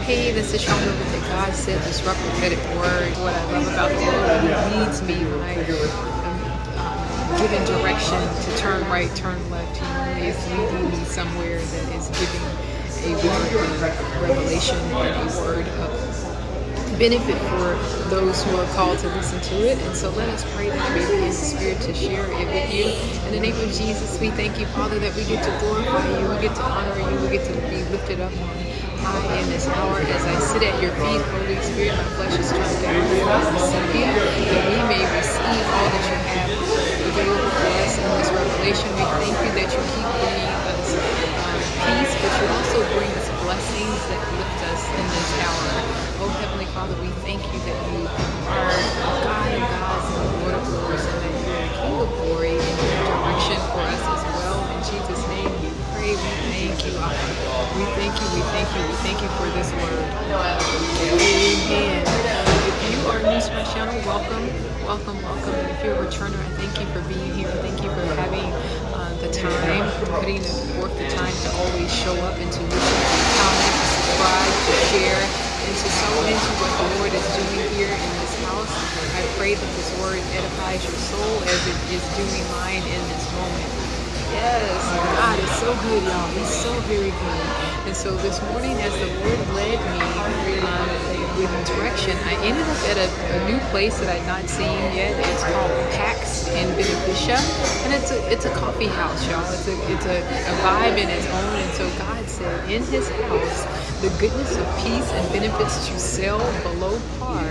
Hey, this is Shepard with the God Said Disrupt Prophetic Word. What I love about the Lord, He leads me when I am given direction to turn right, turn left. He always leading me somewhere that is giving a word of revelation and a word of benefit for those who are called to listen to it. And so let us pray that we may be in the Spirit to share it with you. In the name of Jesus, we thank you, Father, that we get to glorify you, we get to honor you, we get to be lifted up on high in this hour as I sit at your feet. Holy Spirit, my flesh is turned down to receive you, that we may receive all that you have available for us in this revelation. We thank you that you keep bringing us peace, but you also bring us blessings that lift us in this hour. Oh, Heavenly Father, we thank you that you are God of gods and the Lord of lords, and that you are the King of glory and your direction for us as well. In Jesus' name we pray. We thank you, Abba. We thank you, we thank you, we thank you for this word. Amen. If you are new to my channel, welcome, welcome, welcome. And if you're a returner, I thank you for being here. Thank you for having the time, putting forth the time to always show up and to listen, to comment, to subscribe, to share, and to sow into what the Lord is doing here in this house. I pray that this word edifies your soul as it is doing mine in this moment. Yes, God is so good, y'all. He's so very good. And so this morning, as the Lord led me with direction, I ended up at a new place that I'd not seen yet. It's called Pax in Beneficia, and it's a coffee house, y'all. It's a vibe in its own. And so God said, in His house, the goodness of peace and benefits to sell below par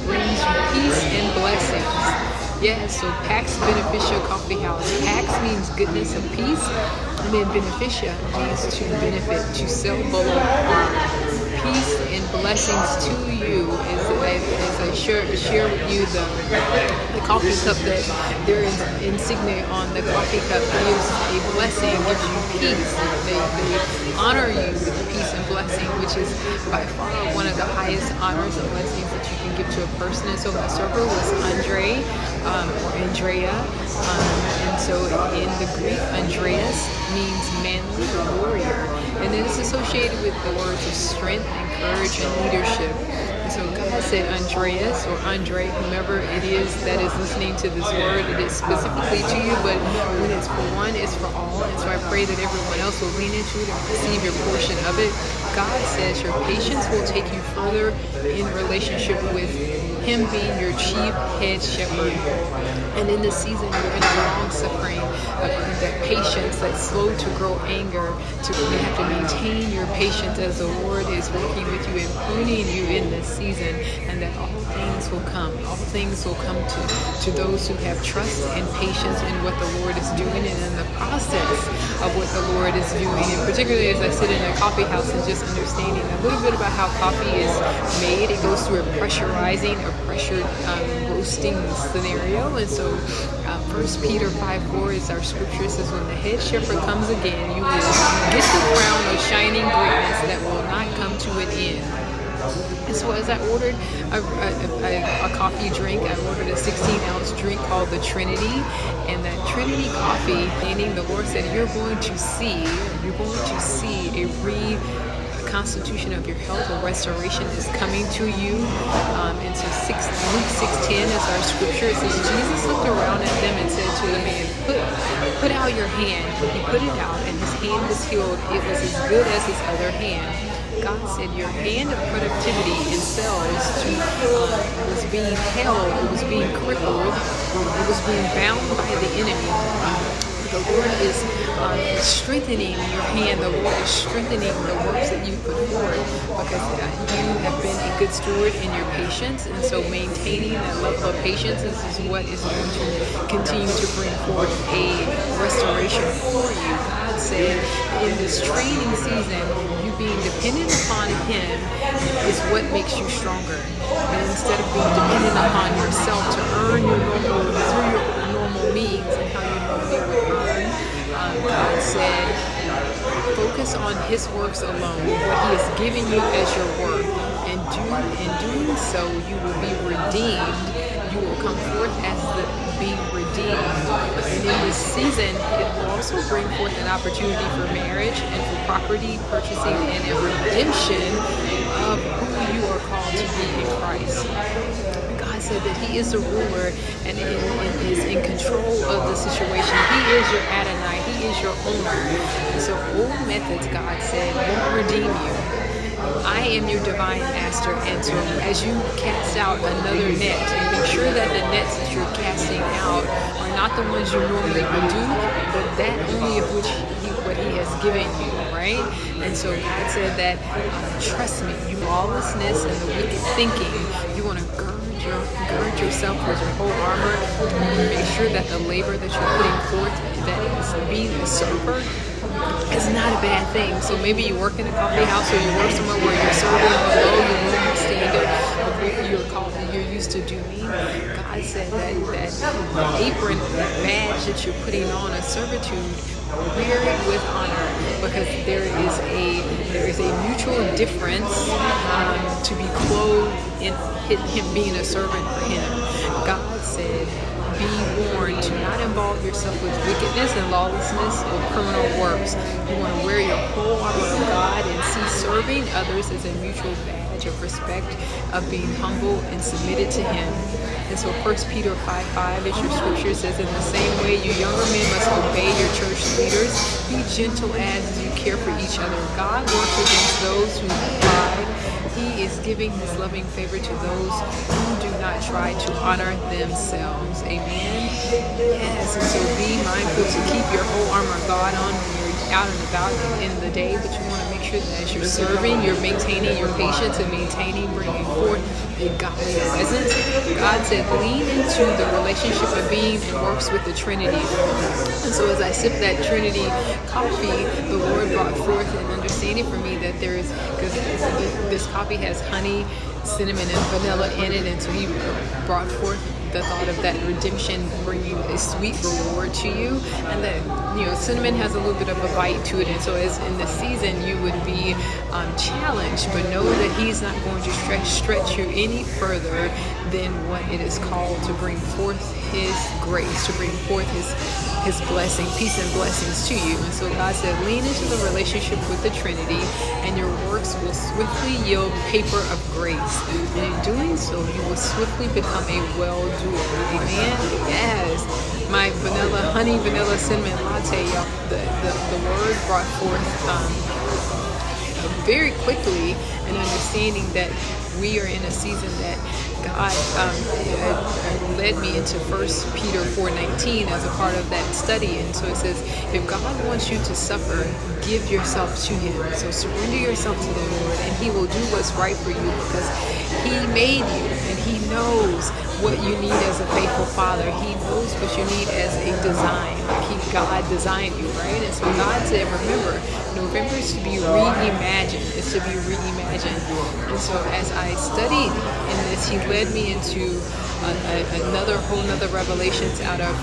brings you peace and blessings. Yes, so Pax Beneficia Coffee House. Pax means goodness and peace, and then Beneficia means to benefit, to sell below par. Peace and blessings to you as I share with you the coffee cup that there is insignia on the coffee cup gives a blessing, gives you peace. They honor you with peace and blessing, which is by far one of the highest honors and blessings that you can give to a person. And so my server was Andre or Andrea, and so in the Greek, Andreas means manly or warrior, and then it's associated with the words of strength and courage and leadership. And so God said Andreas or Andre, whomever it is that is listening to this word, it is specifically to you, but when it's for one, it's for all. And so I pray that everyone else will lean into it and receive your portion of it. God says your patience will take you further in relationship with Him being your chief head shepherd. And in this season, you're in a long suffering, that patience that's slow to grow anger. You have to maintain your patience as the Lord is working with you and pruning you in this season, and that all things will come. All things will come to those who have trust and patience in what the Lord is doing and in the process of what the Lord is doing. And particularly as I sit in a coffee house and just understanding a little bit about how coffee is made, it goes through a pressurizing or pressured roasting scenario. And so 1 Peter 5:4 is our scripture. It says, when the head shepherd comes again, you will get the crown of shining greatness that will not come to an end. And so as I ordered a coffee drink, I ordered a 16-ounce drink called the Trinity. And that Trinity coffee, meaning the Lord said, you're going to see a reconstitution of your health, or restoration is coming to you. And so Luke 6:10 is our scripture. It says, Jesus looked around at them and said to the man, put out your hand. He put it out, and his hand was healed. It was as good as his other hand. God said your hand of productivity in cells was being held, it was being crippled, it was being bound by the enemy. The Lord is strengthening your hand. The Lord is strengthening the works that you put forward, because you have been a good steward in your patience. And so maintaining that level of patience is what is going to continue to bring forth a restoration for you. God said in this training season, you being dependent upon Him is what makes you stronger. And instead of being dependent upon yourself to earn your normal means and how you normally would earn, God said, focus on His works alone, what He has given you as your work. And in doing so, you will be redeemed. You will come forth as being redeemed. And in this season, it will also bring forth an opportunity for marriage and for property purchasing and a redemption of He is the ruler and is in control of the situation. He is your Adonai. He is your owner. And so old methods, God said, won't redeem you. I am your divine master, and so as you cast out another net, make sure that the nets that you're casting out are not the ones you normally would do, but that only of which what He has given you, right? And so God said that, trust me, you lawlessness and the wicked thinking, you want to gird yourself with your whole armor. You want to make sure that the labor that you're putting forth, that is being a server, it's not a bad thing. So maybe you work in a coffee house or you work somewhere where you're serving below your minimum standard of what you're used to doing. God said that apron, that badge that you're putting on a servitude, wear it with honor, because there is a mutual difference to be clothed in Him being a servant for Him. God said, be warned to not involve yourself with wickedness and lawlessness or criminal works. You want to wear your whole armor of God and see serving others as a mutual badge of respect, of being humble and submitted to Him. And so 1 Peter 5:5, as your scripture says, in the same way you younger men must obey your church leaders. Be gentle as you care for each other. God works against those who pride. He is giving His loving favor to those who do not try to honor themselves. Amen. Yes, and so be mindful to keep your whole armor of God on when you're out and about in the day, but you want to make sure that as you're serving, you're maintaining your patience and bringing forth a godly presence. God said, lean into the relationship of being and works with the Trinity. And so as I sip that Trinity coffee, the Lord brought forth an understanding for me that there is, because this coffee has honey, cinnamon, and vanilla in it, and so He brought forth the thought of that redemption bringing a sweet reward to you, and that cinnamon has a little bit of a bite to it, and so as in the season you would be challenged, but know that He's not going to stretch you any further than what it is called to bring forth His grace, to bring forth His blessing, peace and blessings to you. And so God said, lean into the relationship with the Trinity, and your works will swiftly yield paper of grace. And in doing so, you will swiftly become a well-doer. Amen? Yes. My honey vanilla cinnamon latte, y'all, the word brought forth very quickly an understanding that we are in a season that God led me into 1 Peter 4:19 as a part of that study. And so it says, if God wants you to suffer, give yourself to Him. So surrender yourself to the Lord, and He will do what's right for you, because He made you and He knows what you need as a faithful father. He knows what you need as a design. God designed you, right? And so God said, remember, November is to be reimagined. It's to be reimagined. And so as I studied in this, He led me into whole nother revelations out of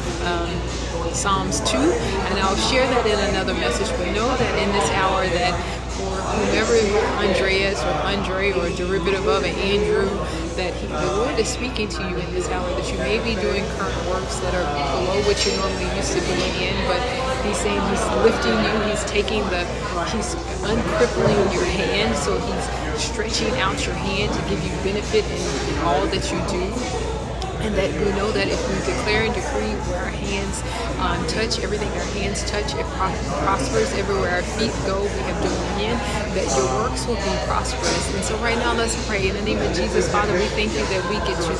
Psalms 2, and I'll share that in another message. But know that in this hour that for whomever Andreas or Andre or derivative of an Andrew, that the Lord is speaking to you in this hour, that you may be doing current works that are below what you normally used to be in, but He's saying He's lifting you, He's uncrippling your hand, so He's stretching out your hand to give you benefit in all that you do. And that we know that if we declare and decree where our hands touch, everything our hands touch, it prospers. Everywhere our feet go, we have dominion, that your works will be prosperous. And so right now, let's pray. In the name of Jesus, Father, we thank You that we get to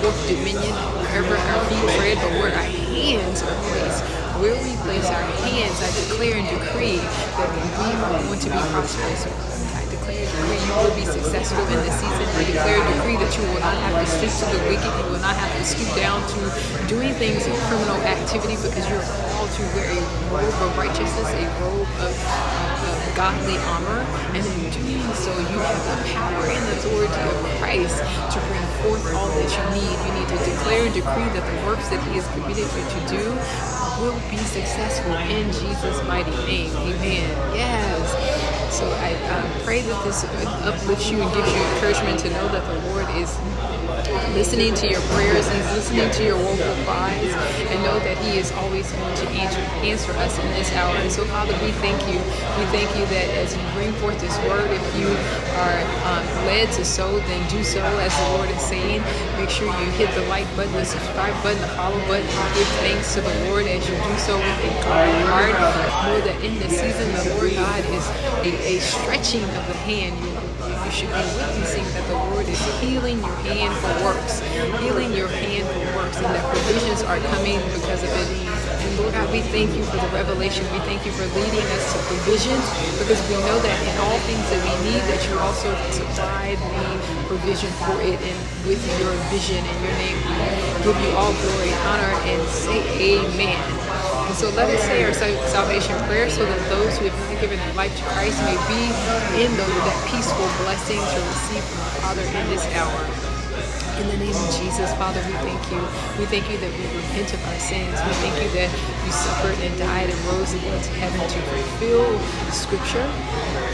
work dominion wherever our feet tread, but where our hands are placed. Where we place our hands, I declare and decree that we are going to be prosperous. I declare and decree you will be successful in this season. I declare and decree that you will not have to stoop to the wicked. You will not have to stoop down to doing things in criminal activity, because you are called to wear a robe of righteousness, a robe of godly armor. And in doing so, you have the power and authority of Christ to bring forth all that you need. You need to declare and decree that the works that He has committed you to do will be successful in Jesus' mighty name. Amen. Yes. So I pray that this uplifts you and gives you encouragement to know that the Lord is listening to your prayers. He's listening to your woeful cries, and know that He is always going to answer us in this hour. And so, Father, we thank you. We thank you that as you bring forth this word, if you are led to sow, then do so as the Lord is saying. Make sure you hit the like button, the subscribe button, the follow button, and give thanks to the Lord as you do so with a good heart. Know that in this season, the Lord God is a stretching of the hand. You should be witnessing that the Lord is healing your hand for works, healing your hand for works, and that provisions are coming because of it. And Lord God, we thank you for the revelation. We thank you for leading us to provisions, because we know that in all things that we need, that you also supply the provision for it, and with your vision and your name, we give you all glory, honor, and say amen. And so let us say our salvation prayer so that those who have not given their life to Christ may be in that peaceful blessing to receive from the Father in this hour. In the name of Jesus, Father, we thank you. We thank you that we repent of our sins. We thank you that you suffered and died and rose again to heaven to fulfill Scripture.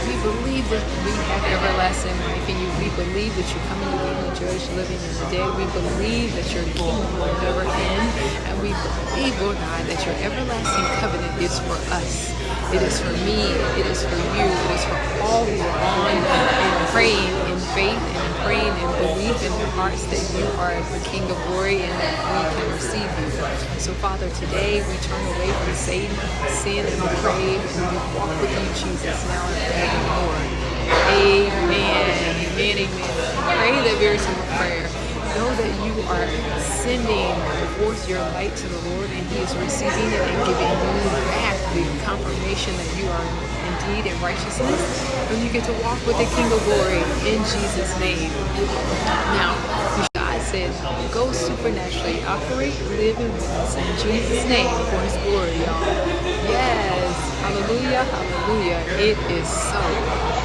We believe that we have everlasting life in you. We believe that you're coming again to judge the living and the dead. We believe that your kingdom will never end. And we believe, Lord God, that your everlasting covenant is for us. It is for me. It is for you. It is for all who are on and praying in faith and praying in belief in their hearts that you are the King of glory and that we can receive you. So, Father, today we turn away from Satan, sin, and the grave, and we walk with you, Jesus, now and forevermore. Amen. Amen. Amen. Pray that very simple prayer. Know that you are sending forth your light to the Lord, and He is receiving it and giving you back the confirmation that you are indeed in righteousness, and you get to walk with the King of glory in Jesus' name. Now, God said, go supernaturally, operate, live, and witness in Jesus' name for His glory, y'all. Yes. Hallelujah. Hallelujah. It is so.